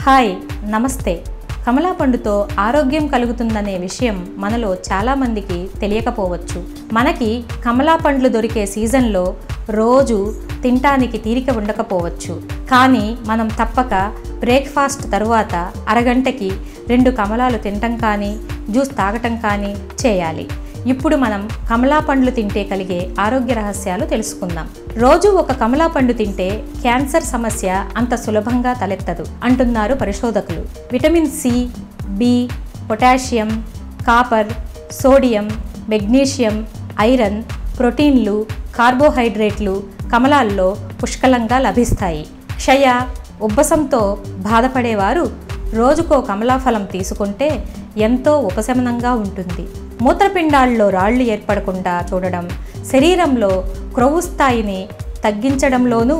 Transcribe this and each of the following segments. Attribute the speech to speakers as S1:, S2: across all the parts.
S1: Hi నమస్తే. కమలా పండుతో ఆరోగ్యం కలుగుతుందనే విషయం మనలో చాలామందికి తెలియకపోవచ్చు. మనకి కమలా పండ్లు దొరికే సీజన్లో రోజు తినటానికి తీరిక ఉండకపోవచ్చు. కానీ మనం తప్పక బ్రేక్ఫాస్ట్ తరువాత అరగంటకి 2 కమలాలు తినటం కానీ జ్యూస్ తాగటం కానీ చేయాలి. ఇప్పుడు మనం కమలా పండ్లు తింటే కలిగే ఆరోగ్య రహస్యాలు తెలుసుకుందాం. రోజు ఒక కమలా పండు తింటే క్యాన్సర్ సమస్య అంత సులభంగా తలెత్తదు అంటున్నారు పరిశోధకులు. Vitamin C, B, potassium, copper, sodium, magnesium, iron, ప్రోటీన్లు, కార్బోహైడ్రేట్లు కమలాల్లో పుష్కలంగా లభిస్తాయి. క్షయ, ఉబ్బసంతో బాధపడేవారు రోజుకో కమలాఫలం తీసుకుంటే ఎంతో ఉపశమనంగా ఉంటుంది. మూత్రపిండాల్లో రాళ్లు ఏర్పడకుండా చూడడం, శరీరంలో క్రొవ్వు స్థాయిని తగ్గించడంలోనూ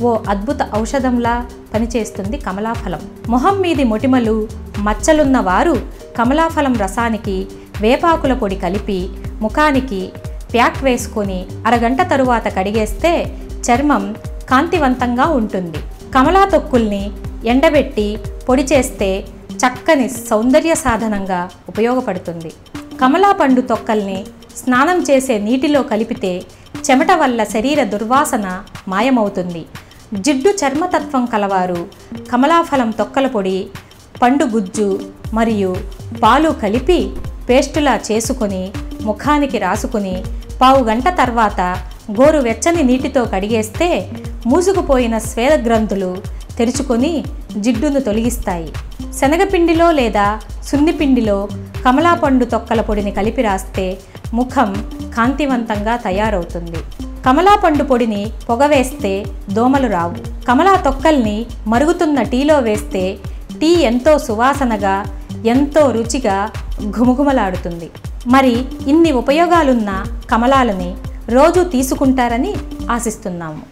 S1: ఓ అద్భుత ఔషధంలా పనిచేస్తుంది కమలాఫలం. మొహం మీది మొటిమలు, మచ్చలున్న వారు కమలాఫలం రసానికి వేపాకుల పొడి కలిపి ముఖానికి ప్యాక్ వేసుకొని అరగంట తరువాత కడిగేస్తే చర్మం కాంతివంతంగా ఉంటుంది. కమలా తొక్కుల్ని ఎండబెట్టి పొడి చేస్తే చక్కని సౌందర్య సాధనంగా ఉపయోగపడుతుంది. కమలా పండు తొక్కల్ని స్నానం చేసే నీటిలో కలిపితే చెమట వల్ల శరీర దుర్వాసన మాయమవుతుంది. జిడ్డు చర్మతత్వం కలవారు కమలాఫలం తొక్కల పొడి, పండు గుజ్జు మరియు పాలు కలిపి పేస్టులా చేసుకొని ముఖానికి రాసుకుని పావుగంట తర్వాత గోరువెచ్చని నీటితో కడిగేస్తే మూసుకుపోయిన స్వేద గ్రంథులు తెరుచుకొని జిడ్డును తొలగిస్తాయి. శనగపిండిలో లేదా సున్నిపిండిలో కమలా పండు తొక్కల పొడిని కలిపి రాస్తే ముఖం కాంతివంతంగా తయారవుతుంది. కమలా పండు పొడిని పొగవేస్తే దోమలు రావు. కమలా తొక్కల్ని మరుగుతున్న టీలో వేస్తే టీ ఎంతో సువాసనగా, ఎంతో రుచిగా ఘుమఘుమలాడుతుంది. మరి ఇన్ని ఉపయోగాలున్న కమలాలని రోజు తీసుకుంటారని ఆశిస్తున్నాము.